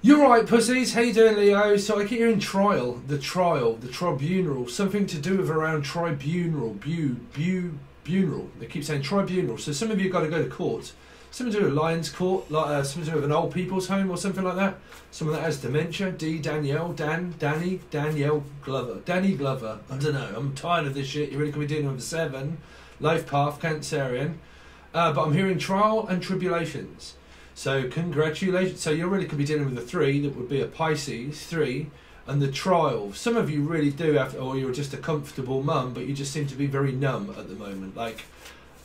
You're right, pussies. How you doing, Leo? So I keep hearing trial, the tribunal, something to do with around tribunal, funeral. They keep saying tribunal. So some of you got to go to court. Something to do with Lions Court, like something to do with an old people's home or something like that. Someone that has dementia. Danielle Glover. Danny Glover. I don't know. I'm tired of this shit. You really could be dealing with a 7. Life path, Cancerian. But I'm hearing trial and tribulations. So congratulations. So you really could be dealing with a 3. That would be a Pisces 3. And the trial. Some of you really do have, or you're just a comfortable mum, but you just seem to be very numb at the moment. Like,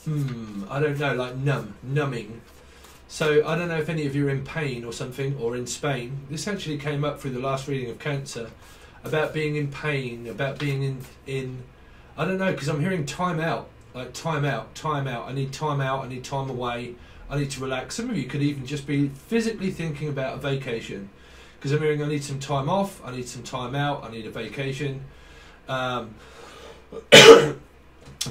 I don't know, like numbing. So I don't know if any of you are in pain or something, or in Spain. This actually came up through the last reading of Cancer, about being in pain, about being in I don't know, because I'm hearing time out, like time out. I need time out, I need time away, I need to relax. Some of you could even just be physically thinking about a vacation, because I'm hearing I need some time off, I need some time out, I need a vacation.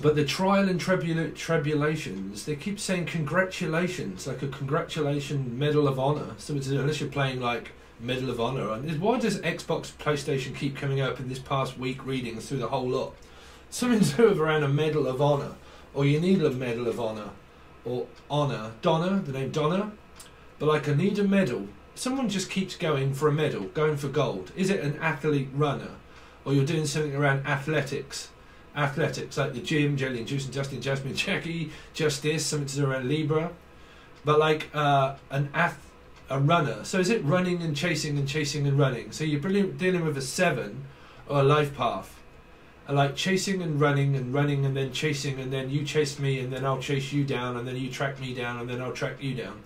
But the trial and tribulations, they keep saying congratulations, like a congratulation medal of honor. So unless you're playing like Medal of Honor. And why does Xbox, PlayStation keep coming up in this past week readings through the whole lot? Something to do with around a Medal of Honor, or you need a Medal of Honor, or honor. Donna, the name Donna, but like I need a medal. Someone just keeps going for a medal, going for gold. Is it an athlete runner, or you're doing something around athletics? Athletics, like the gym, Jelly and Juice and Justin, Jasmine, Jackie, Justice, something to do around Libra. But like a runner. So is it running and chasing and running? So you're dealing with a 7 or a life path. Like chasing and running and then chasing, and then you chase me and then I'll chase you down, and then you track me down and then I'll track you down.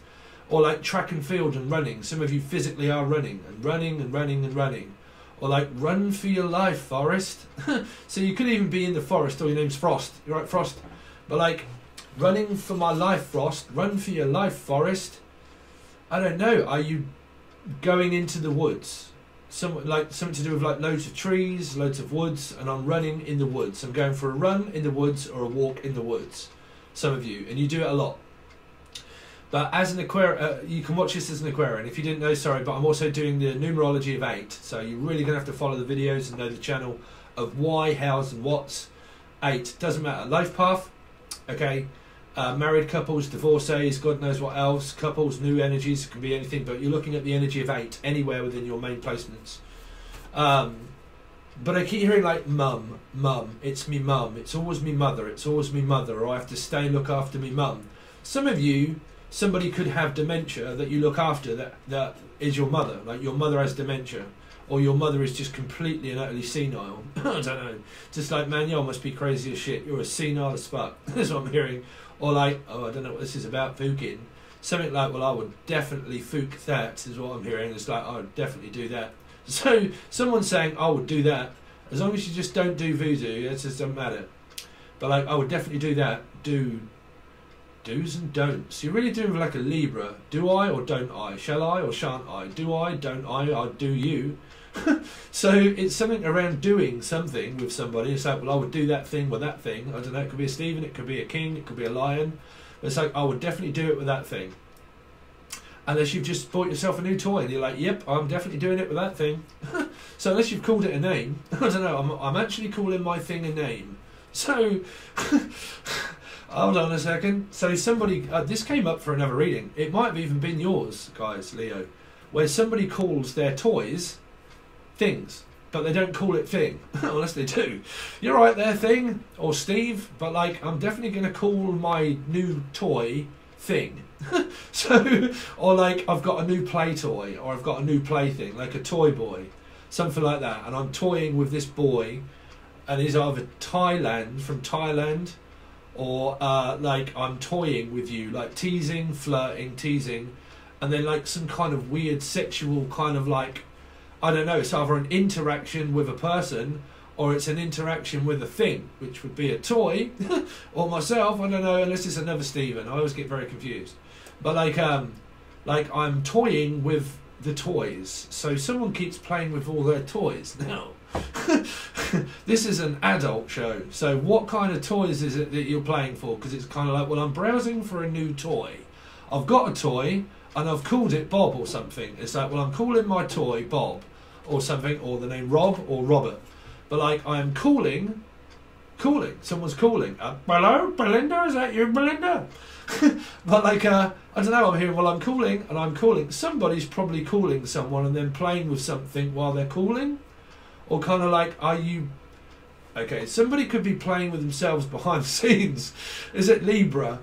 Or like track and field and running. Some of you physically are running. Or like run for your life, Forest. So you could even be in the forest, or your name's Frost. You're right, Frost. But like running for my life, Frost. Run for your life, Forest. I don't know. Are you going into the woods? Something to do with like loads of trees, loads of woods, and I'm running in the woods. I'm going for a run in the woods or a walk in the woods. Some of you, and you do it a lot. But as an Aquarian, you can watch this as an Aquarian. If you didn't know, sorry, but I'm also doing the numerology of 8. So you're really going to have to follow the videos and know the channel of why, hows and what's. 8, doesn't matter. Life path, okay. Married couples, divorcees, God knows what else. Couples, new energies, it can be anything. But you're looking at the energy of 8 anywhere within your main placements. But I keep hearing like mum, it's me mum. It's always me mother. It's always me mother. Or I have to stay and look after me mum. Some of you... Somebody could have dementia that you look after, that is your mother. Like your mother has dementia, or your mother is just completely and utterly senile. I don't know. Just like, man, you must be crazy as shit. You're as senile as fuck. That's what I'm hearing. Or like, oh, I don't know what this is about, fooking. Something like, well, I would definitely fook that, is what I'm hearing. It's like, I would definitely do that. So someone's saying, I would do that. As long as you just don't do voodoo, it just doesn't matter. But like, I would definitely do that. Do's and don'ts. You're really doing like a Libra. Do I or don't I? Shall I or shan't I? Do I? Don't I do you. So it's something around doing something with somebody. It's like, well, I would do that thing with that thing. I don't know. It could be a Stephen. It could be a king. It could be a lion. But it's like, I would definitely do it with that thing. Unless you've just bought yourself a new toy and you're like, yep, I'm definitely doing it with that thing. So unless you've called it a name, I don't know. I'm actually calling my thing a name. So... Hold on a second. So somebody, this came up for another reading. It might have even been yours, guys, Leo, where somebody calls their toys things, but they don't call it thing, unless they do. You're right there, thing, or Steve, but like, I'm definitely going to call my new toy thing. So, or like, I've got a new play toy, or I've got a new plaything, like a toy boy, something like that, and I'm toying with this boy, and he's either from Thailand, or like I'm toying with you, like teasing, flirting, teasing, and then like some kind of weird sexual kind of like, I don't know, it's either an interaction with a person or it's an interaction with a thing, which would be a toy, or myself, I don't know, unless it's another Stephen. I always get very confused. But like I'm toying with the toys. So someone keeps playing with all their toys now. This is an adult show, so what kind of toys is it that you're playing for? Because it's kind of like, well, I'm browsing for a new toy. I've got a toy, and I've called it Bob or something. It's like, well, I'm calling my toy Bob or something, or the name Rob or Robert. But like, I am calling, someone's calling. Hello, Belinda, is that you, Belinda? But like, I don't know, I'm hearing, well, I'm calling, and I'm calling. Somebody's probably calling someone and then playing with something while they're calling. Or kind of like, are you... Okay, somebody could be playing with themselves behind the scenes. Is it Libra?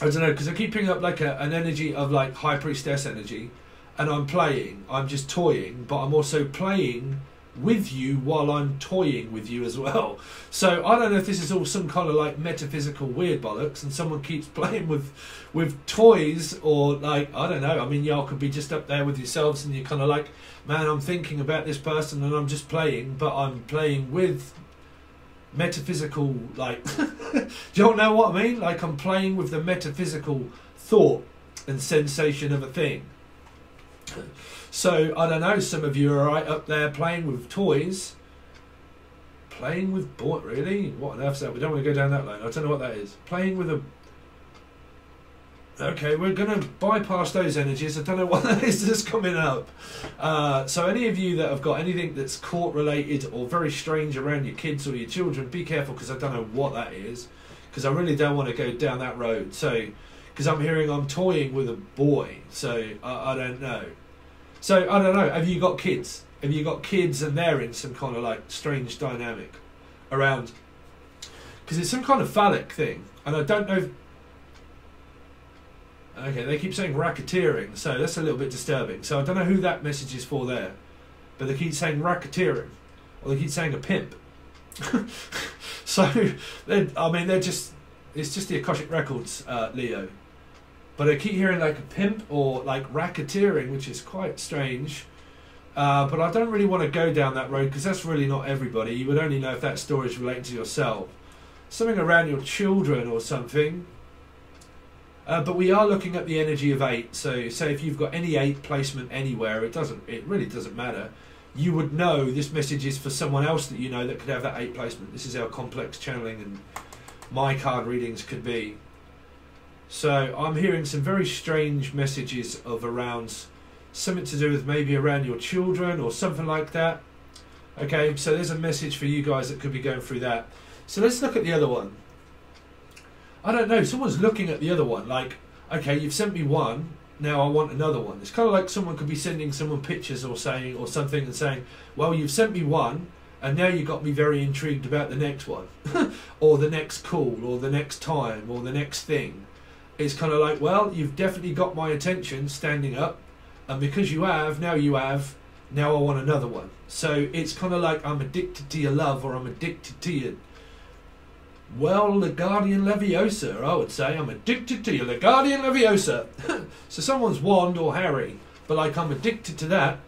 I don't know, because I keep picking up like an energy of like High Priestess energy. And I'm playing, I'm just toying, but I'm also playing with you while I'm toying with you as well. So I don't know if this is all some kind of like metaphysical weird bollocks and someone keeps playing with toys, or like, I don't know, I mean, y'all could be just up there with yourselves and you're kind of like, man, I'm thinking about this person and I'm just playing, but I'm playing with metaphysical, like, do you all know what I mean? Like, I'm playing with the metaphysical thought and sensation of a thing. So, I don't know, some of you are right up there playing with toys. Playing with boy, really? What on earth's that? We don't want to go down that lane. I don't know what that is. Playing with a... Okay, we're going to bypass those energies. I don't know what that is that's coming up. So any of you that have got anything that's court related or very strange around your kids or your children, be careful, because I don't know what that is. Because I really don't want to go down that road. So, because I'm hearing I'm toying with a boy. So, I don't know. So, I don't know, have you got kids? Have you got kids and they're in some kind of like strange dynamic around? Because it's some kind of phallic thing. And I don't know if... Okay, they keep saying racketeering, so that's a little bit disturbing. So I don't know who that message is for there. But they keep saying racketeering. Or they keep saying a pimp. So, I mean, they're just... It's just the Akashic Records, Leo. But I keep hearing like a pimp or like racketeering, which is quite strange. But I don't really want to go down that road, because that's really not everybody. You would only know if that story is related to yourself. Something around your children or something. But we are looking at the energy of 8. So say if you've got any 8 placement anywhere, it really doesn't matter. You would know this message is for someone else that you know that could have that 8 placement. This is how complex channeling and my card readings could be. So I'm hearing some very strange messages of around something to do with maybe around your children or something like that. Okay, so there's a message for you guys that could be going through that. So let's look at the other one. I don't know, someone's looking at the other one like, okay, you've sent me one, now I want another one. It's kind of like someone could be sending someone pictures or saying or something and saying, well, you've sent me one and now you got me very intrigued about the next one or the next call or the next time or the next thing. It's kind of like, well, you've definitely got my attention standing up, and because you have, now I want another one. So it's kind of like I'm addicted to your love, or I'm addicted to you. Well, the Guardian Leviosa, I would say. I'm addicted to you, the Guardian Leviosa. So someone's Wand or Harry, but like I'm addicted to that.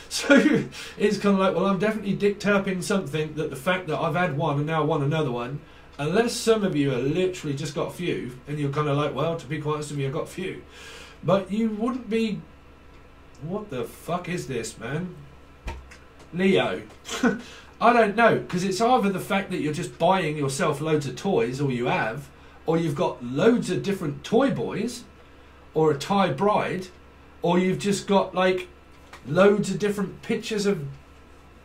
So it's kind of like, well, I'm definitely dick-turping something, that the fact that I've had one and now I want another one. Unless some of you are literally just got a few, and you're kind of like, well, to be quite honest with me, I've got a few. But you wouldn't be... What the fuck is this, man? Leo. I don't know, because it's either the fact that you're just buying yourself loads of toys, or you have, or you've got loads of different toy boys, or a Thai bride, or you've just got, like, loads of different pictures of...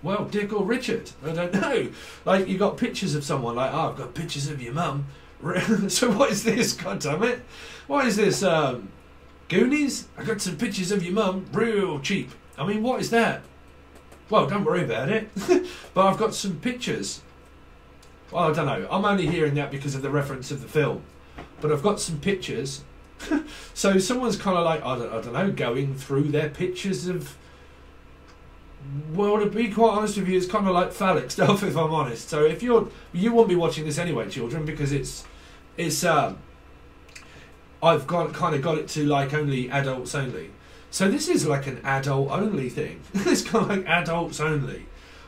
Well, Dick or Richard, I don't know. Like, you got pictures of someone, like, oh, I've got pictures of your mum. So what is this, God damn it? What is this, Goonies? I got some pictures of your mum, real cheap. I mean, what is that? Well, don't worry about it. But I've got some pictures. Well, I don't know. I'm only hearing that because of the reference of the film. But I've got some pictures. So someone's kind of like, I don't know, going through their pictures of... Well, to be quite honest with you, it's kind of like phallic stuff, if I'm honest. So if you won't be watching this anyway, children, because I've kind of got it to like only adults only. So this is like an adult only thing. It's kind of like adults only.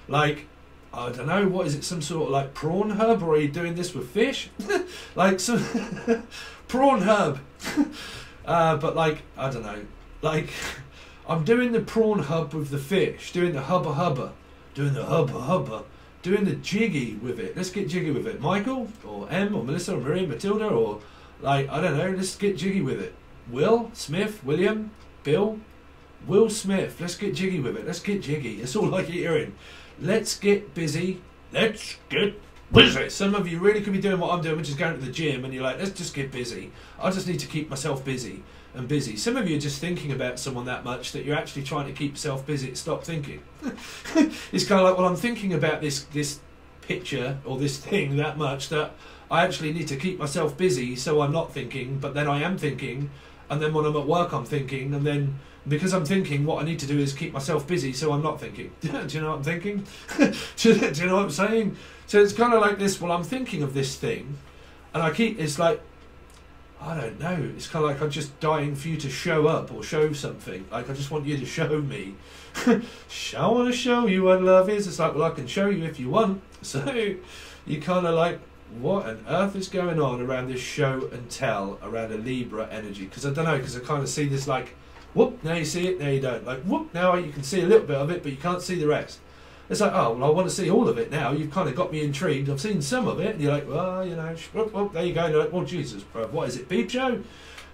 Like, I don't know, what is it? Some sort of like prawn hub, or are you doing this with fish? Like some prawn hub. But like, I don't know, like. I'm doing the prawn hub with the fish, doing the hubba hubba, doing the hubba hubba, doing the jiggy with it. Let's get jiggy with it. Michael, or M, or Melissa, or Miriam, Matilda, or like, I don't know, let's get jiggy with it. Will Smith, William, Bill, Will Smith. Let's get jiggy with it. Let's get jiggy. That's all I keep hearing. Let's get busy. Let's get busy. Some of you really could be doing what I'm doing, which is going to the gym, and you're like, let's just get busy. I just need to keep myself busy and busy. Some of you are just thinking about someone that much that you're actually trying to keep yourself busy. Stop thinking. It's kind of like, well, I'm thinking about this picture or this thing that much that I actually need to keep myself busy, so I'm not thinking, but then I am thinking, and then when I'm at work I'm thinking, and then because I'm thinking, what I need to do is keep myself busy so I'm not thinking. Do you know what I'm thinking? do you know what I'm saying? So it's kind of like this, well, I'm thinking of this thing, and it's like, I don't know, it's kind of like I'm just dying for you to show up or show something. Like, I just want you to show me. I want to show you what love is. It's like, well, I can show you if you want. So you kind of like, what on earth is going on around this show and tell around a Libra energy? Because I don't know, because I kind of see this like, whoop, now you see it, now you don't. Like, whoop, now you can see a little bit of it, but you can't see the rest. It's like, oh, well, I want to see all of it now. You've kind of got me intrigued. I've seen some of it. And you're like, well, you know, whoop, whoop, there you go. And you're like, well, Jesus, bro, what is it, Peep Show?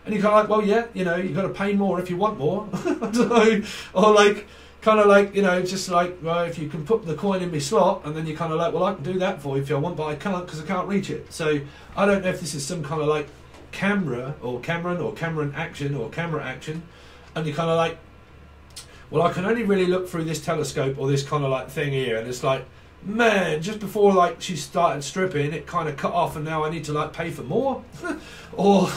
And you're kind of like, well, yeah, you know, you've got to pay more if you want more. I don't know. Or like, kind of like, you know, just like, well, if you can put the coin in my slot, and then you're kind of like, well, I can do that for you if you want, but I can't because I can't reach it. So I don't know if this is some kind of like camera or Cameron or Cameron action or camera action, and you're kind of like, well, I can only really look through this telescope or this kind of like thing here, and it's like, man, just before like she started stripping, it kind of cut off, and now I need to like pay for more. Or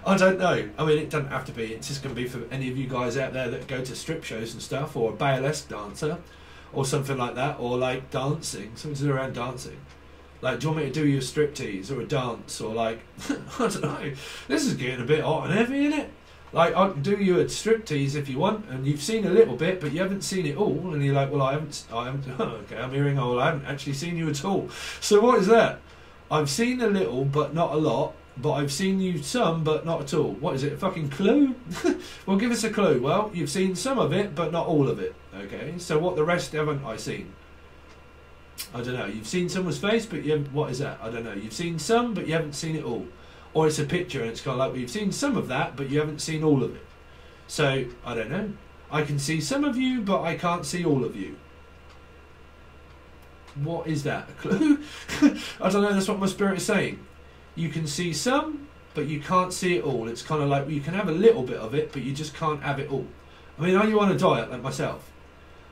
I don't know. I mean, it doesn't have to be. It's just going to be for any of you guys out there that go to strip shows and stuff, or a burlesque dancer, or something like that, or like dancing, something to do around dancing. Like, do you want me to do you a striptease or a dance, or like, I don't know. This is getting a bit hot and heavy, isn't it? Like, I can do you a striptease if you want, and you've seen a little bit, but you haven't seen it all, and you're like, well, I haven't, okay, I'm hearing, oh, well, I haven't actually seen you at all. So what is that? I've seen a little, but not a lot, but I've seen you some, but not at all. What is it, a fucking clue? Well, give us a clue. Well, you've seen some of it, but not all of it, okay? So what the rest haven't I seen? I don't know. You've seen someone's face, but you haven't, what is that? I don't know. You've seen some, but you haven't seen it all. Or it's a picture and it's kind of like, well, you've seen some of that, but you haven't seen all of it. So, I don't know. I can see some of you, but I can't see all of you. What is that? A clue? I don't know, that's what my spirit is saying. You can see some, but you can't see it all. It's kind of like, well, you can have a little bit of it, but you just can't have it all. I mean, are you on a diet like myself?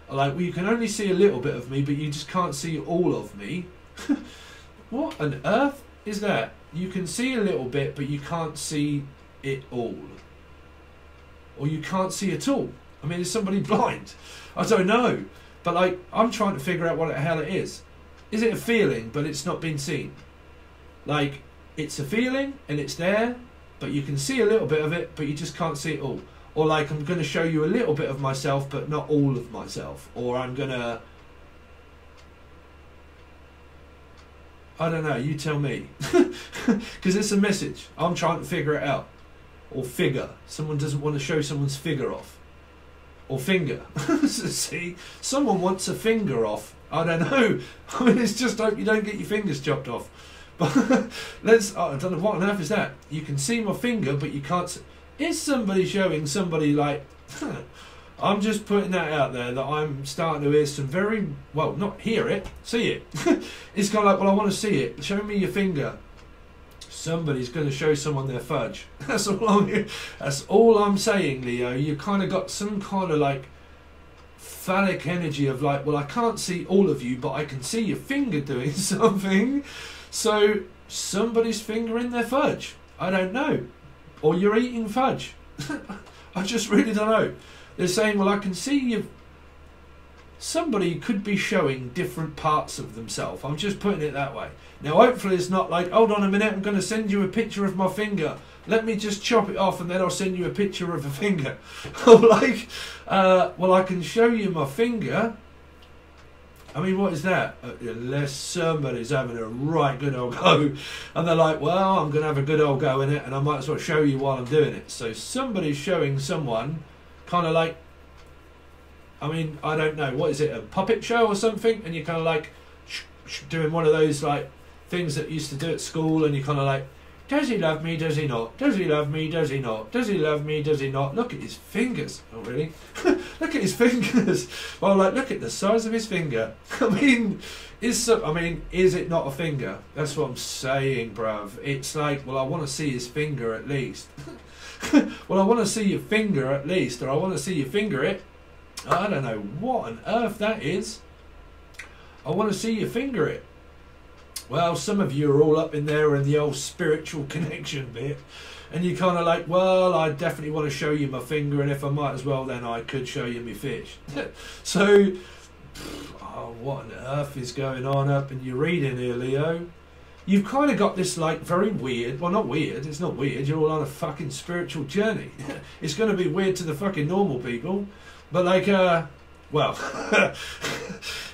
Like, well, you can only see a little bit of me, but you just can't see all of me. What on earth is that? You can see a little bit, but you can't see it all. Or you can't see at all. I mean, is somebody blind? I don't know. But like, I'm trying to figure out what the hell it is. Is it a feeling, but it's not been seen? Like, it's a feeling, and it's there, but you can see a little bit of it, but you just can't see it all. Or like, I'm going to show you a little bit of myself, but not all of myself. Or I'm going to... I don't know, you tell me. Because it's a message. I'm trying to figure it out. Or figure. Someone doesn't want to show someone's figure off. Or finger. See, someone wants a finger off. I don't know. I mean, it's just hope you don't get your fingers chopped off. But I don't know, what on earth is that? You can see my finger, but you can't see. Is somebody showing somebody like... I'm just putting that out there, that I'm starting to hear some very, well, not hear it, see it. It's kind of like, well, I want to see it. Show me your finger. Somebody's going to show someone their fudge. That's all I'm saying, Leo. You kind of got some kind of like phallic energy of like, well, I can't see all of you, but I can see your finger doing something. So somebody's fingering their fudge. I don't know. Or you're eating fudge. I just really don't know. They're saying, well, I can see you. Somebody could be showing different parts of themselves. I'm just putting it that way. Now, hopefully it's not like, hold on a minute, I'm going to send you a picture of my finger. Let me just chop it off and then I'll send you a picture of a finger. Or like, well, I can show you my finger. I mean, what is that? Unless somebody's having a right good old go. And they're like, well, I'm going to have a good old go in it and I might as well show you while I'm doing it. So somebody's showing someone kind of like, I mean, I don't know, what is it, a puppet show or something? And you're kind of like doing one of those like things that you used to do at school, and you're kind of like Does he love me? Does he not? Does he love me? Does he not? Does he love me? Does he not? Look at his fingers. Oh, really? Look at his fingers. Well, like, look at the size of his finger. I mean, is it not a finger? That's what I'm saying, bruv. It's like, well, I want to see his finger at least. Well, I want to see your finger at least, or I want to see you finger it. I don't know what on earth that is. I want to see you finger it. Well, some of you are all up in there in the old spiritual connection bit, and you're kind of like, well, I definitely want to show you my finger, and if I might as well, then I could show you my fish. So, oh, what on earth is going on up in your reading here, Leo? You've kind of got this, like, very weird, well, not weird, it's not weird, you're all on a fucking spiritual journey. It's going to be weird to the fucking normal people, but, like, well,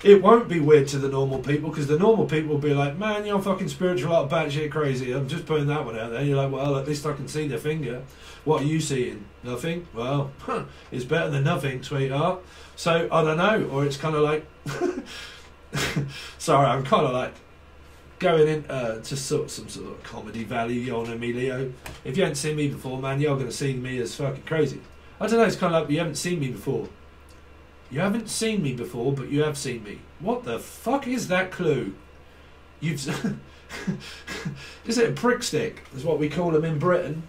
it won't be weird to the normal people, because the normal people will be like, man, you're fucking spiritual, like batshit crazy. I'm just putting that one out there. You're like, well, at least I can see their finger. What are you seeing? Nothing? Well, it's better than nothing, sweetheart. So, I don't know. Or it's kind of like, sorry, I'm kind of like going into some sort of comedy value on Emilio. If you haven't seen me before, man, you're going to see me as fucking crazy. I don't know, it's kind of like you haven't seen me before. You haven't seen me before, but you have seen me. What the fuck is that clue? Is it a prick stick? Is what we call them in Britain.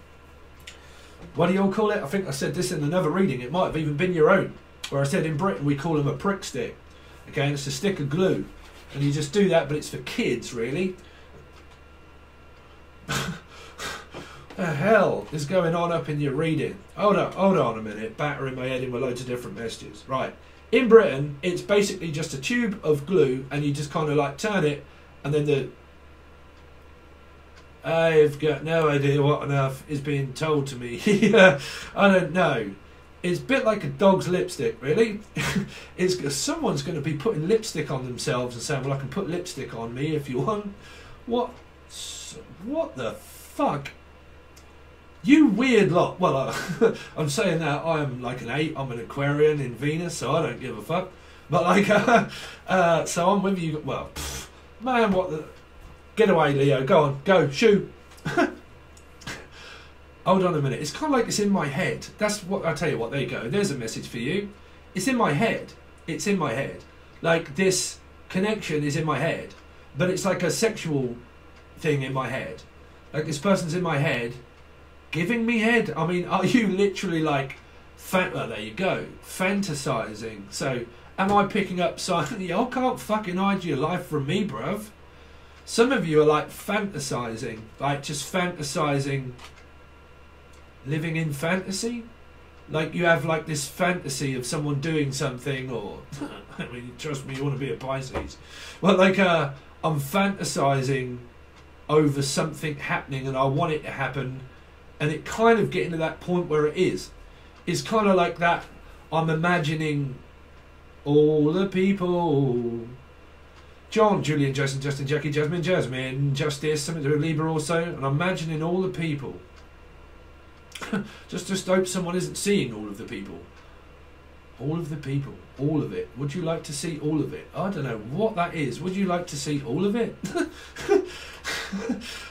What do you all call it? I think I said this in another reading. It might have even been your own. Where I said in Britain we call them a prick stick. Okay, and it's a stick of glue. And you just do that, but it's for kids, really. The hell is going on up in your reading? Hold on a minute. Battering my head in with loads of different messages. Right. In Britain, it's basically just a tube of glue, and you just kind of like turn it, and then I've got no idea what on earth is being told to me. I don't know. It's a bit like a dog's lipstick, really. Someone's going to be putting lipstick on themselves and saying, well, I can put lipstick on me if you want. What the fuck? You weird lot. Well, I'm saying that I'm like an 8. I'm an Aquarian in Venus, so I don't give a fuck. But like, so I'm with you. Well, man, what the? Get away, Leo. Go on. Go. Shoot. Hold on a minute. It's kind of like it's in my head. That's what I tell you. What? There you go. There's a message for you. It's in my head. It's in my head. Like this connection is in my head, but it's like a sexual thing in my head. Like this person's in my head. Giving me head? I mean, are you literally like, well, there you go, fantasizing. So, am I picking up signs? I can't fucking hide your life from me, bruv. Some of you are like fantasizing, like just fantasizing, living in fantasy. Like you have like this fantasy of someone doing something, or, I mean, trust me, you want to be a Pisces. Well, like, I'm fantasizing over something happening and I want it to happen. And it kind of getting to that point where it is. It's kind of like that. I'm imagining all the people. John, Julian, Jason, Justin, Jackie, Jasmine, Justice, something to do with Libra also. And I'm imagining all the people. just hope someone isn't seeing all of the people. All of the people. All of it. Would you like to see all of it? I don't know what that is. Would you like to see all of it?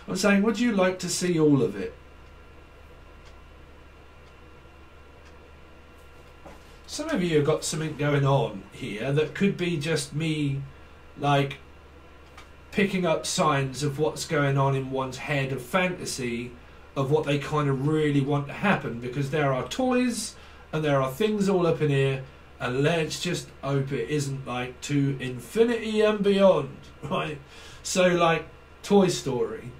I'm saying, would you like to see all of it? Some of you have got something going on here that could be just me, like, picking up signs of what's going on in one's head of fantasy of what they kind of really want to happen, because there are toys and there are things all up in here, and let's just hope it isn't like to infinity and beyond, right? So, like, Toy Story.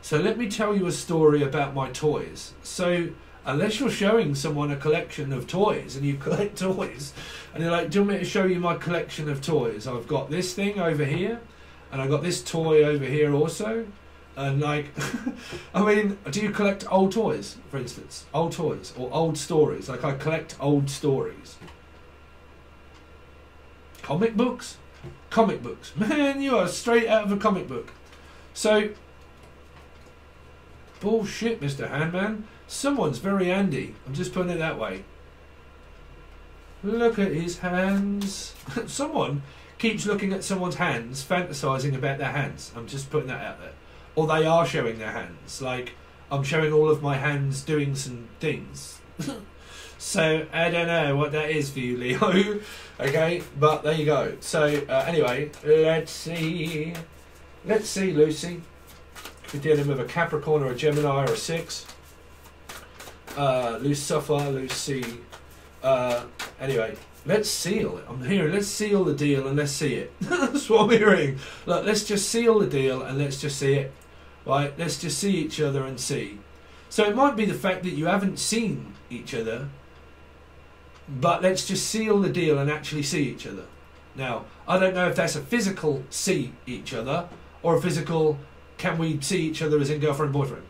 So let me tell you a story about my toys. So, unless you're showing someone a collection of toys and you collect toys and you're like, do you want me to show you my collection of toys? I've got this thing over here and I've got this toy over here also. And like, I mean, do you collect old toys, for instance? Old toys or old stories? Like I collect old stories. Comic books? Comic books. Man, you are straight out of a comic book. So, bullshit, Mr. Handman. Someone's very handy. I'm just putting it that way. Look at his hands. Someone keeps looking at someone's hands, fantasizing about their hands. I'm just putting that out there. or they are showing their hands. Like, I'm showing all of my hands doing some things. So, I don't know what that is for you, Leo. Okay, but there you go. So, anyway, let's see. Let's see, Lucy. If we're dealing with a Capricorn or a Gemini or a 6. Lucy. Anyway, let's seal it. I'm hearing, let's seal the deal and let's see it. That's what I'm hearing. Look, let's just seal the deal and let's just see it. Right, let's just see each other and see. So it might be the fact that you haven't seen each other, but let's just seal the deal and actually see each other. Now, I don't know if that's a physical see each other or a physical can we see each other as in girlfriend, boyfriend.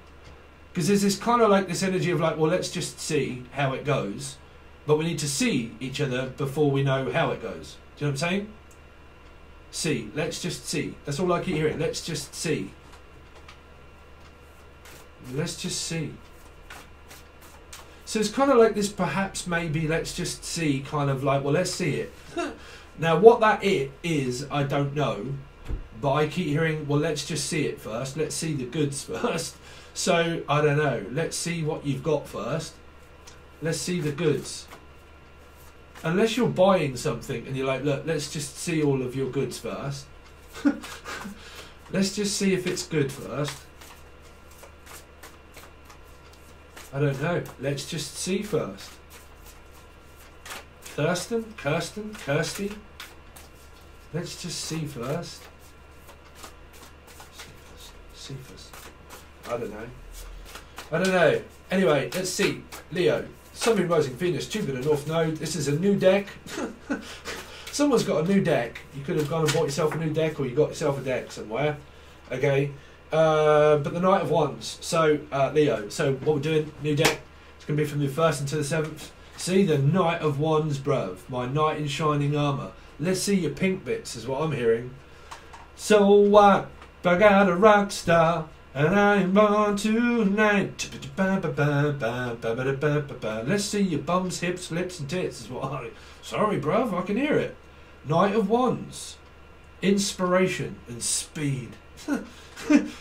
Because there's this kind of like this energy of like, well, let's just see how it goes, but we need to see each other before we know how it goes. Do you know what I'm saying? See, let's just see. That's all I keep hearing. Let's just see. Let's just see. So it's kind of like this, perhaps, maybe, let's just see, kind of like, well, let's see it. Now, what that it is, I don't know, but I keep hearing, well, let's just see it first. Let's see the goods first. So, I don't know. Let's see what you've got first. Let's see the goods. Unless you're buying something and you're like, look, let's just see all of your goods first. Let's just see if it's good first. I don't know. Let's just see first. Kirsten? Kirsty? Let's just see first. See first. I don't know. Anyway, let's see. Leo. Sun, rising, Venus, Jupiter, North Node. This is a new deck. Someone's got a new deck. You could have gone and bought yourself a new deck, or you got yourself a deck somewhere. Okay. But the Knight of Wands. So, Leo. So, what we're doing, new deck. It's going to be from the 1st until the 7th. See, the Knight of Wands, bruv. My knight in shining armour. Let's see your pink bits, is what I'm hearing. So what? I got a rock star, and I am born tonight. Let's see your bums, hips, lips, and tits, is what I... Sorry, bruv, I can hear it. Knight of Wands. Inspiration and speed.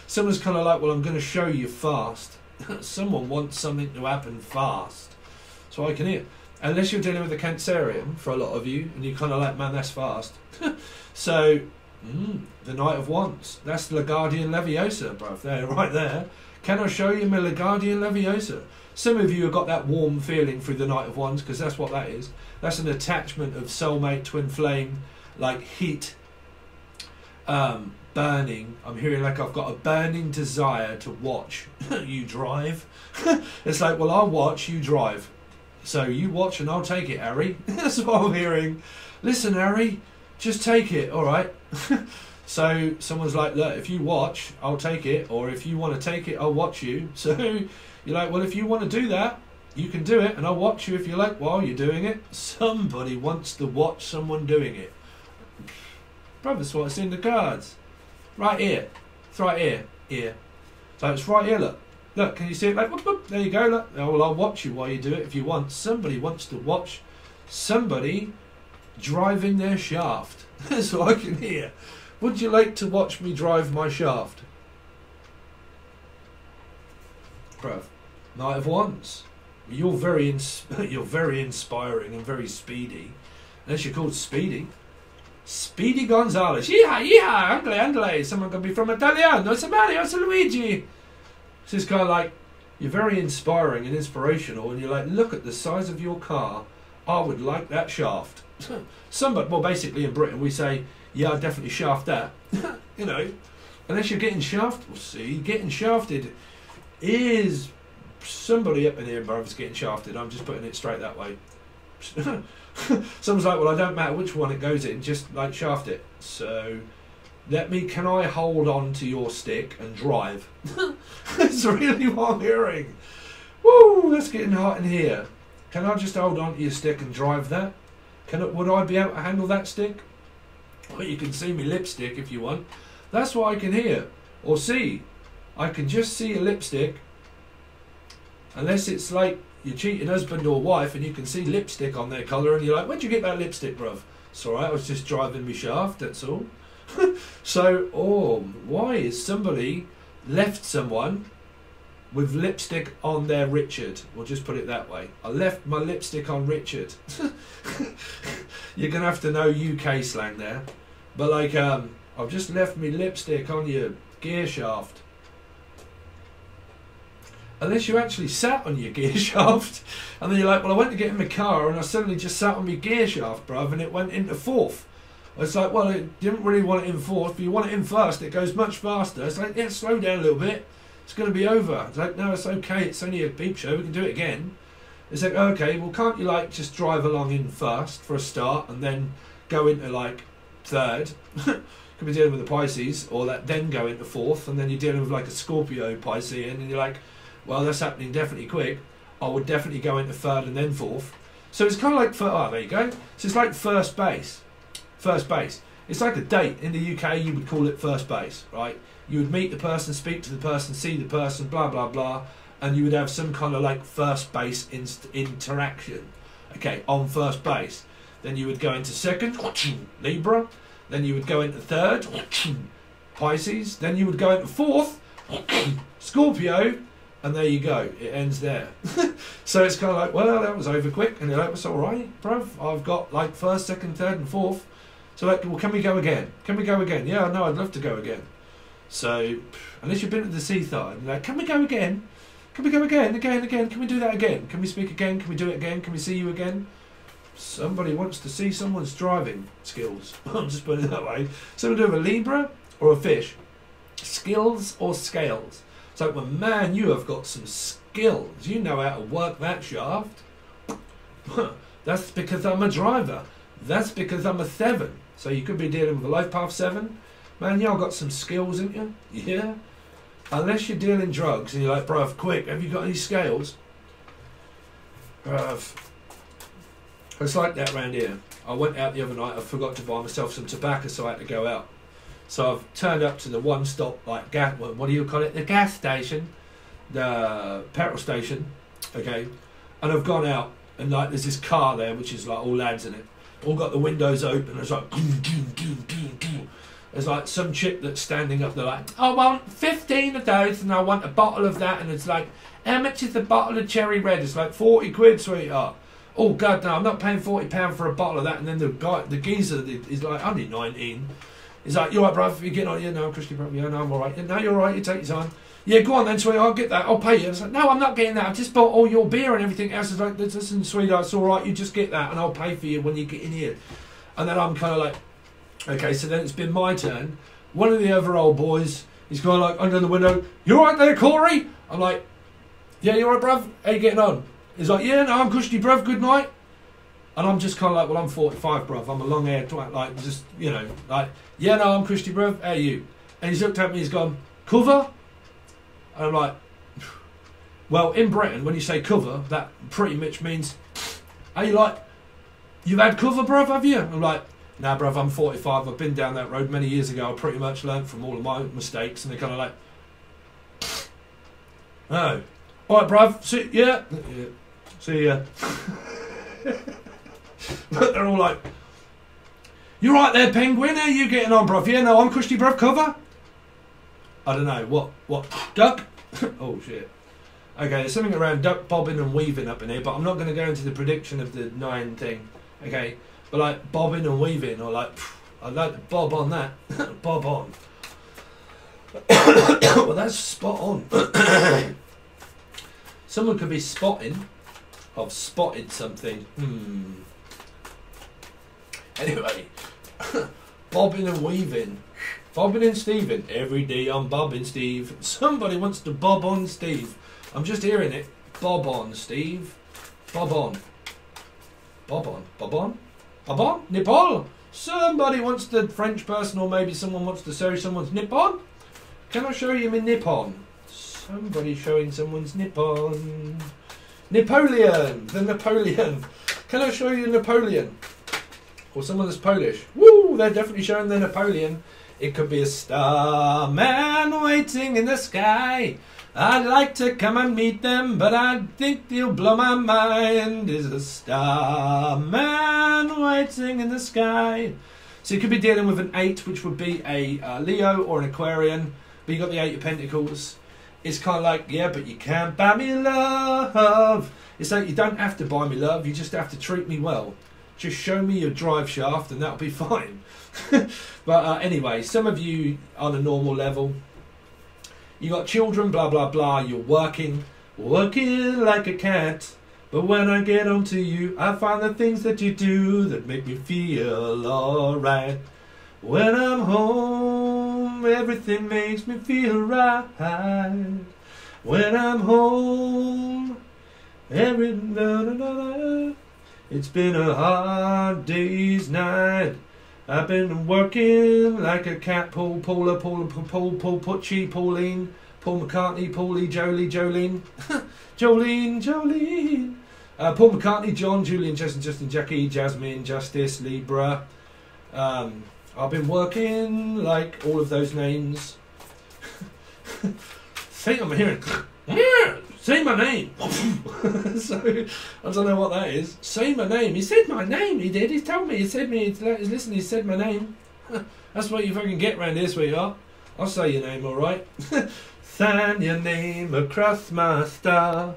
Someone's kind of like, well, I'm going to show you fast. Someone wants something to happen fast. So I can hear. Unless you're dealing with a Cancerian, for a lot of you, and you're kind of like, man, that's fast. So, the Knight of Wands. That's the Guardian Leviosa, bruv. There, right there. Can I show you my Guardian Leviosa? Some of you have got that warm feeling through the Knight of Wands, because that's what that is. That's an attachment of soulmate, twin flame, like heat. Burning. I'm hearing like I've got a burning desire to watch you drive. It's like, well, I'll watch you drive. So you watch and I'll take it, Harry. That's what I'm hearing. Listen, Harry, just take it, all right? So someone's like, look, if you watch, I'll take it. Or if you want to take it, I'll watch you. So you're like, well, if you want to do that, you can do it. And I'll watch you if you like while you're doing it. Somebody wants to watch someone doing it. Bro, that's what's in the cards. Right here. It's right here. Here. So it's right here, look. Look, can you see it? Like, whoop, whoop. There you go, look. Oh, well, I'll watch you while you do it if you want. Somebody wants to watch somebody driving their shaft. That's what I can hear. Would you like to watch me drive my shaft? Bruv. Knight of Wands. You're very inspiring and very speedy. Unless you're called Speedy. Speedy Gonzales. Yeehaw, andale. Someone can be from Italiano. It's Mario, it's Luigi. So it's kind of like, you're very inspiring and inspirational, and you're like, look at the size of your car. I would like that shaft. Somebody, well, basically in Britain we say, yeah, I'd definitely shaft that. You know, unless you're getting shafted. Well, see, getting shafted is somebody up in here, brother's getting shafted. I'm just putting it straight that way. Someone's like, well, I don't matter which one it goes in, just like shaft it. So can I hold on to your stick and drive? That's really what I'm hearing. Woo, that's getting hot in here. Can I just hold on to your stick and drive that? Would I be able to handle that stick? Well, you can see me lipstick if you want. That's what I can hear or see. I can just see a lipstick. Unless it's like your cheating husband or wife and you can see lipstick on their collar and you're like, where'd you get that lipstick, bruv? It's alright, I was just driving me shaft, that's all. So, why is somebody left someone with lipstick on their Richard. We'll just put it that way. I left my lipstick on Richard. You're going to have to know UK slang there. But like, I've just left me lipstick on your gear shaft. Unless you actually sat on your gear shaft. And then you're like, well, I went to get in my car and I suddenly just sat on my gear shaft, bruv, and it went into fourth. It's like, well, it didn't really want it in fourth, but you want it in first. It goes much faster. It's like, yeah, slow down a little bit. It's going to be over. It's like, no, it's okay. It's only a peep show. We can do it again. It's like, okay, well, can't you like just drive along in first for a start and then go into like third? Could be dealing with the Pisces, or that then go into fourth, and then you're dealing with like a Scorpio Piscean, and you're like, well, that's happening definitely quick. I would definitely go into third and then fourth. So it's kind of like, oh, there you go. So it's like first base. First base. It's like a date. In the UK, you would call it first base, right? You would meet the person, speak to the person, see the person, blah, blah, blah, and you would have some kind of like first base interaction, okay, on first base. Then you would go into second, Libra. Then you would go into third, Pisces. Then you would go into fourth, Scorpio, and there you go. It ends there. So it's kind of like, well, that was over quick, and you're like, it's all right, bruv. I've got like first, second, third, and fourth. So like, well, can we go again? Can we go again? Yeah, no, I'd love to go again. So, unless you've been to the seaside, like, can we go again? Can we go again? Can we do that again? Can we speak again? Can we do it again? Can we see you again? Somebody wants to see someone's driving skills. I'm just putting it that way. So we'll do a Libra or a fish. Skills or scales. It's like, well, man, you have got some skills. You know how to work that shaft. That's because I'm a driver. That's because I'm a 7. So you could be dealing with a life path 7. Man, y'all got some skills, ain't you? Yeah. Unless you're dealing drugs and you're like, bruv, quick, have you got any scales? Bruv. It's like that round here. I went out the other night, I forgot to buy myself some tobacco, so I had to go out. So I've turned up to the one-stop, like, gas, what do you call it? The gas station. The petrol station. Okay. And I've gone out, and like, there's this car there, which is like all lads in it. All got the windows open, it's like, there's like some chick that's standing up there like, I want 15 of those and I want a bottle of that, and it's like, how much is the bottle of cherry red? It's like 40 quid, sweetheart. Oh god, no, I'm not paying £40 for a bottle of that. And then the guy, the geezer, is like only 19. He's like, you alright, bruv? You getting on? Yeah, no, Christy, bruv. Yeah, no, I'm alright. Yeah, no, you're alright. You take your time. Yeah, go on then, sweetheart. I'll get that. I'll pay you. And it's like, no, I'm not getting that. I've just bought all your beer and everything else. It's like, listen, sweetheart, it's alright. You just get that, and I'll pay for you when you get in here. And then I'm kind of like, okay, so then it's been my turn. One of the other old boys, he's kind of like under the window. You alright there, Corey? I'm like, yeah, you alright, bruv? How you getting on? He's like, yeah, no, I'm Christy, bruv. Good night. And I'm just kind of like, well, I'm 45, bruv. I'm a long-haired twat, like, just, you know, like, yeah, no, I'm Christy, bruv. How are you? And he's looked at me, he's gone, cover? And I'm like, well, in Britain, when you say cover, that pretty much means, are you like, you've had cover, bruv, have you? I'm like, nah, bruv, I'm 45. I've been down that road many years ago. I pretty much learned from all of my mistakes. And they're kind of like, oh, all right, bruv, see, yeah. See ya. But they're all like, you right there, penguin? How you getting on, bruv? Yeah, no, I'm Christy, bruv, cover? I don't know, what, duck? Oh, shit. Okay, there's something around duck bobbing and weaving up in here, but I'm not going to go into the prediction of the 9 thing, okay? But like bobbing and weaving, or like, I'd like to bob on that. Bob on. Well, that's spot on. Someone could be spotting. I've spotted something. Anyway, bobbing and weaving. Bobbing and Stephen. Every day I'm bobbing, Steve. Somebody wants to bob on Steve. I'm just hearing it. Bob on, Steve. Bob on. Bob on. Bob on. Bob on. Nipple. Somebody wants the French person, or maybe someone wants to show someone's nippon. Can I show you my nippon? Somebody showing someone's nippon. Napoleon. The Napoleon. Can I show you Napoleon? Or someone that's Polish. Woo! They're definitely showing the Napoleon. It could be a starman waiting in the sky. I'd like to come and meet them, but I think they'll blow my mind. Is a starman waiting in the sky. So you could be dealing with an 8, which would be a Leo or an Aquarian. But you got the Eight of Pentacles. It's kind of like, yeah, but you can't buy me love. It's like, you don't have to buy me love, you just have to treat me well. Just show me your drive shaft and that'll be fine. But anyway, some of you on a normal level, you got children, blah, blah, blah, you're working like a cat. But when I get onto you, I find the things that you do that make me feel alright. When I'm home, everything makes me feel right. When I'm home, it's been a hard day's night. I've been working like a cat. Paul, Pauline, Paul McCartney, Paulie, Jolene, Jolene. Paul McCartney, John, Julian, Justin, Jackie, Jasmine, Justice, Libra. I've been working like all of those names. Think I'm hearing. Say my name. So I don't know what that is. Say my name. He said my name. He did. He told me. He said me. Listen. He said my name. That's what you fucking get round here, sweetheart. I'll say your name, all right. Sign your name across my star.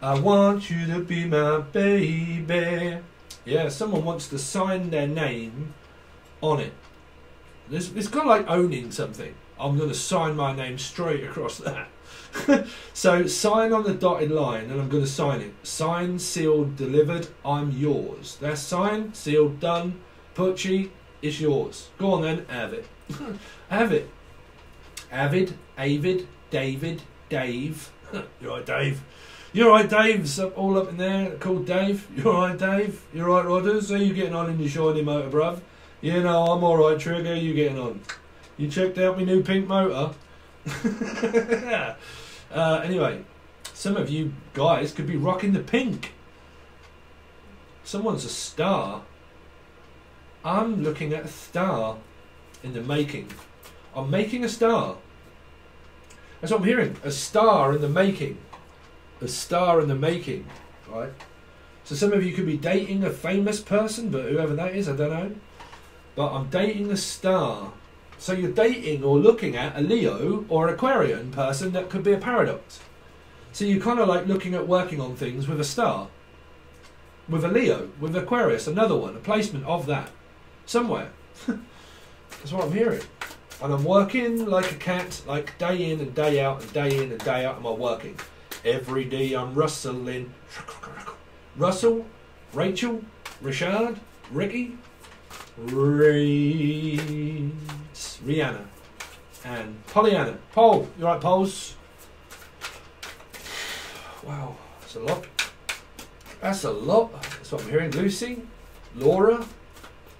I want you to be my baby. Yeah, someone wants to sign their name on it. It's kind of like owning something. I'm going to sign my name straight across that. So sign on the dotted line and I'm going to sign it. Signed, sealed, delivered, I'm yours. That's signed, sealed, done. Putchy, it's yours. Go on then, have it. Have it. Avid, Avid, David, Dave. You're right, Dave. You're right, Dave's all up in there, called Dave. You're right, Dave. You're right, Rodders. How you getting on in your shiny motor, bruv? You know, I'm alright, Trig. How you getting on? You checked out my new pink motor? Anyway, some of you guys could be rocking the pink. Someone's a star. I'm looking at a star in the making. I'm making a star. That's what I'm hearing. A star in the making. A star in the making. Right? So some of you could be dating a famous person, but whoever that is, I don't know. But I'm dating a star. So you're dating or looking at a Leo or Aquarian person that could be a paradox. So you're kind of like looking at working on things with a star. With a Leo, with Aquarius, another one, a placement of that. Somewhere. That's what I'm hearing. And I'm working like a cat, like day in and day out and day in and day out. Am I working? Every day I'm rustling. Russell, Rachel, Richard, Ricky, Rihanna, and Pollyanna. Paul, you right, Pauls? Wow, that's a lot. That's a lot. That's what I'm hearing. Lucy, Laura.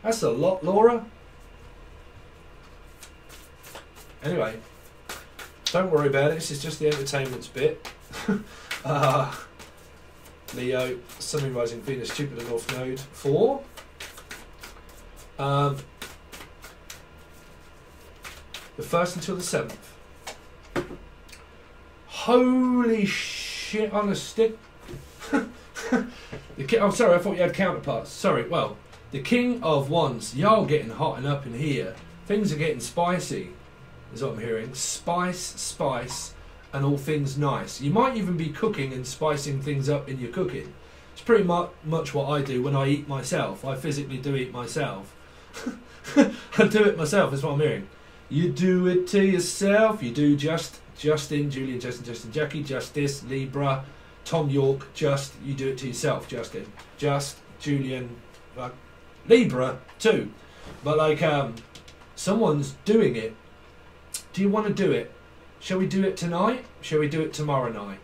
That's a lot, Laura. Anyway, don't worry about it. This is just the entertainment's bit. Leo, Sun, Rising, Venus, Jupiter, North Node, 4. The 1st until the 7th. Holy shit on a stick. Oh, sorry, I thought you had counterparts. Sorry, well, the King of Wands. Y'all getting hot and up in here. Things are getting spicy, is what I'm hearing. Spice, and all things nice. You might even be cooking and spicing things up in your cooking. It's pretty much what I do when I eat myself. I physically do eat myself. I do it myself, that's what I'm hearing. You do it to yourself. You do Justin, Julian, Justin, Jackie, Justice, Libra, Tom York, you do it to yourself, Justin. Julian, Libra too. But like, someone's doing it. Do you want to do it? Shall we do it tonight? Shall we do it tomorrow night?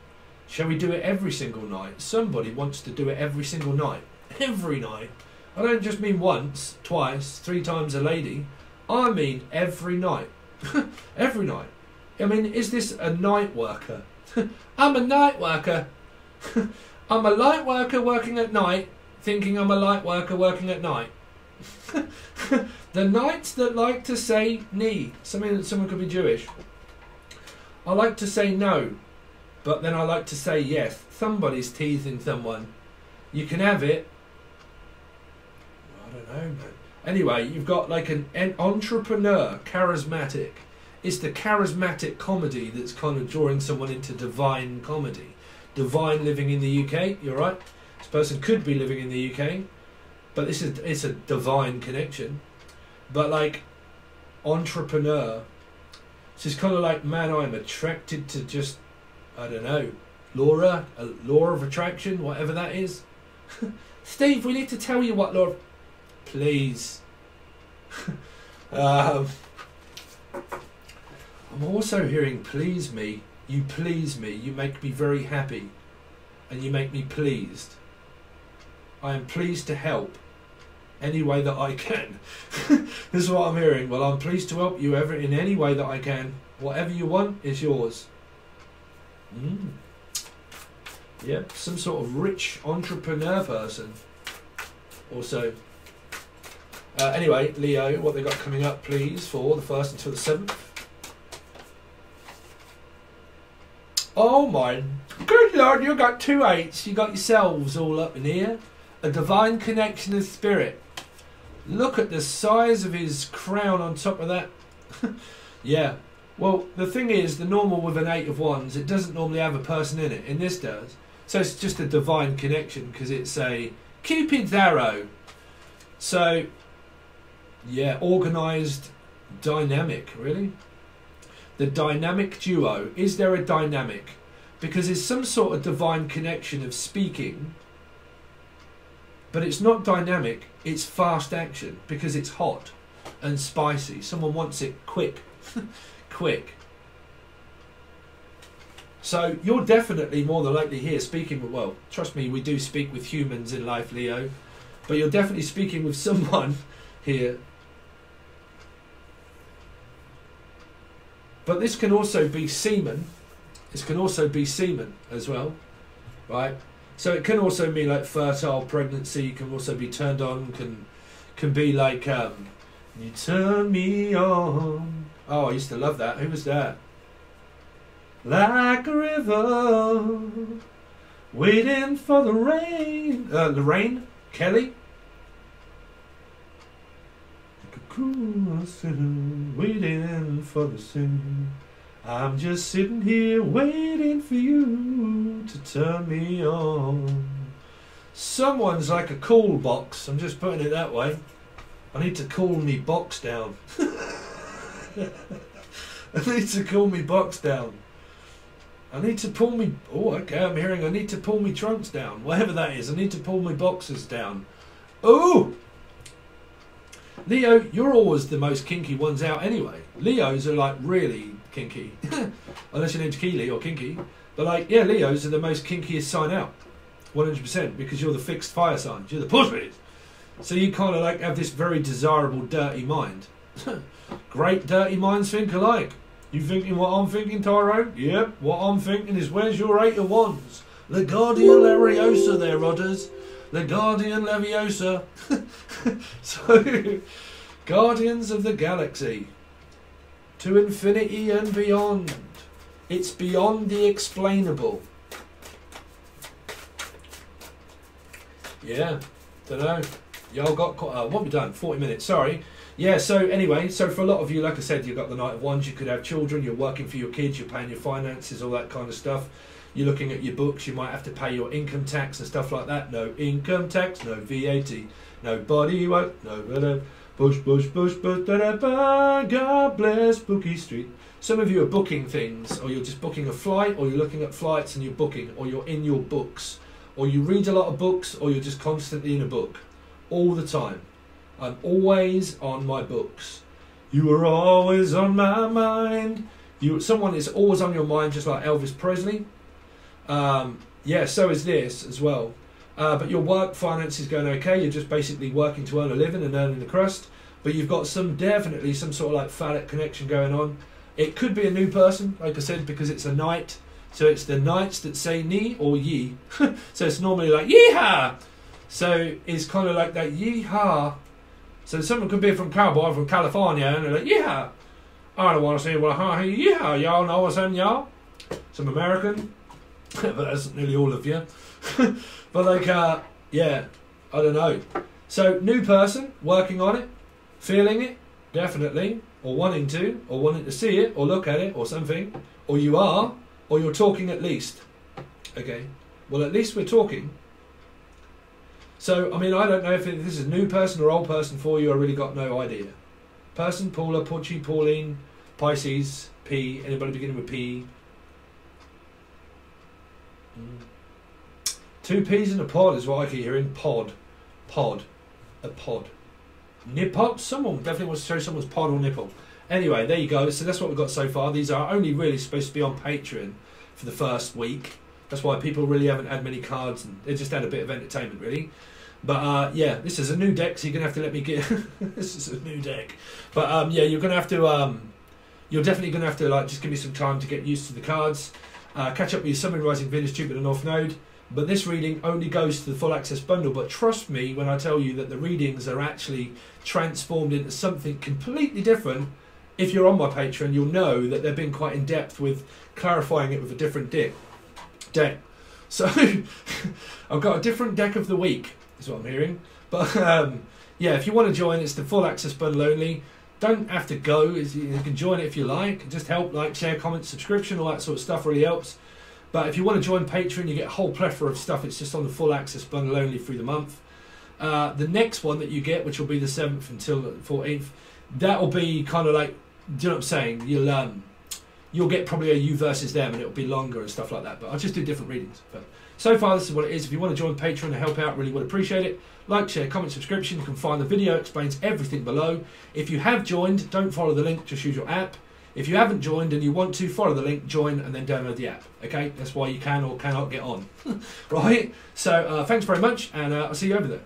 Shall we do it every single night? Somebody wants to do it every single night. Every night. I don't just mean once, twice, 3 times a lady. I mean every night. Every night. I mean, is this a night worker? I'm a night worker. I'm a light worker working at night, thinking I'm a light worker working at night. The knights that like to say nee. Someone could be Jewish. I like to say no, but then I like to say yes. Somebody's teasing someone. You can have it. I don't know, man. Anyway, you've got like an entrepreneur, charismatic, It's the charismatic comedy that's kind of drawing someone into divine comedy. Divine living in the UK, you're right. This person could be living in the UK, but it's a divine connection. But like entrepreneur, so it's kind of like, man, I'm attracted to just, I don't know, law of attraction, whatever that is. Steve, we need to tell you what law of... Please. I'm also hearing please me. You please me. You make me very happy. And you make me pleased. I am pleased to help any way that I can. This is what I'm hearing. Well, I'm pleased to help you ever in any way that I can. Whatever you want is yours. Yep, some sort of rich entrepreneur person. Also. Anyway, Leo, what they got coming up, please, for the 1st until the 7th. Oh my good Lord, you got 2 8s. You got yourselves all up in here. A divine connection of spirit. Look at the size of his crown on top of that. Yeah. Well, the thing is, the normal with an 8 of wands, it doesn't normally have a person in it. And this does. So it's just a divine connection because it's a Cupid's arrow. So... yeah, organised, dynamic, really. The dynamic duo. Is there a dynamic? Because it's some sort of divine connection of speaking, but it's not dynamic, it's fast action, because it's hot and spicy. Someone wants it quick. Quick. So you're definitely more than likely here speaking with, well, trust me, we do speak with humans in life, Leo, but you're definitely speaking with someone here. But this can also be semen. This can also be semen as well, right? So it can also be like fertile pregnancy. Can also be turned on. Can be like you turn me on. Oh, I used to love that. Who was that? Like a river, waiting for the rain. Lorraine Kelly. Waiting for the sun. I'm just sitting here waiting for you to turn me on. Someone's like a cool box. I'm just putting it that way. I need to cool me box down. I need to cool me box down. I need to pull me... oh, okay, I'm hearing I need to pull me trunks down. Whatever that is, I need to pull my boxes down. Oh! Leo, you're always the most kinky ones out anyway. Leos are like really kinky. Unless your name's Keely or Kinky. But like, yeah, Leos are the most kinkiest sign out. 100%, because you're the fixed fire signs. You're the pussies. So you kind of like have this very desirable dirty mind. Great dirty minds think alike. You thinking what I'm thinking, Tyro? Yep, what I'm thinking is where's your 8 of wands? The Guardian Leviosa there, Rodders. The Guardian Leviosa. So, Guardians of the Galaxy. To infinity and beyond. It's beyond the explainable. Yeah, don't know. Y'all got what have we done? 40 minutes, sorry. Yeah, so anyway, so for a lot of you, like I said, you've got the Knight of Wands, you could have children, you're working for your kids, you're paying your finances, all that kind of stuff. You're looking at your books, you might have to pay your income tax and stuff like that. No income tax, no VAT, no body work, no push, push, push, push, God bless Bookie Street. Some of you are booking things, or you're just booking a flight, or you're looking at flights and you're booking, or you're in your books, or you read a lot of books, or you're just constantly in a book, all the time. I'm always on my books. You are always on my mind. Someone is always on your mind, just like Elvis Presley. Yeah, so is this as well. But your work finance is going okay. You're just basically working to earn a living and earning the crust. But you've got definitely some sort of like phallic connection going on. It could be a new person, like I said, because it's a knight. So it's the knights that say ni or ye. So it's normally like yeehaw. So it's kind of like that yeehaw. So someone could be from Cowboy from California and they're like, yeah, I don't want to say, well, hi, yeah, y'all know what's in y'all. Some American, but that's nearly all of you. But like, yeah, I don't know. So new person, working on it, feeling it, definitely. or wanting to see it, or look at it, or something, or you are, or you're talking at least. Okay, well, at least we're talking. So, I mean, I don't know if this is a new person or old person for you. I really got no idea. Person, Paula, Pucci, Pauline, Pisces, P, anybody beginning with P? 2 P's in a pod is what I keep hearing. Pod. A pod. Nipple? Someone definitely wants to show someone's pod or nipple. Anyway, there you go. So that's what we've got so far. These are only really supposed to be on Patreon for the first week. That's why people really haven't had many cards, and they just had a bit of entertainment, really. But yeah, this is a new deck, so you're gonna have to let me get. This is a new deck, but yeah, you're gonna have to. You're definitely gonna have to just give me some time to get used to the cards. Catch up with your Sun, Moon, Rising, Venus, Jupiter, North Node. But this reading only goes to the full access bundle. But trust me when I tell you that the readings are actually transformed into something completely different. If you're on my Patreon, you'll know that they've been quite in depth with clarifying it with a different deck. So I've got a different deck of the week, is what I'm hearing. But yeah, if you want to join, it's the full access bundle only. Don't have to go. You can join it if you like. Just help, like, share, comment, subscription, all that sort of stuff really helps. But if you want to join Patreon, you get a whole plethora of stuff. It's just on the full access bundle only through the month. The next one that you get, which will be the 7th until the 14th, that'll be kind of like, do you know what I'm saying? You'll get probably a you versus them, and it'll be longer and stuff like that. But I'll just do different readings. But so far, this is what it is. If you want to join Patreon and help out, really would appreciate it. Like, share, comment, subscription. You can find the video, explains everything below. If you have joined, don't follow the link, just use your app. If you haven't joined and you want to, follow the link, join, and then download the app. Okay, that's why you can or cannot get on. Right? So thanks very much, and I'll see you over there.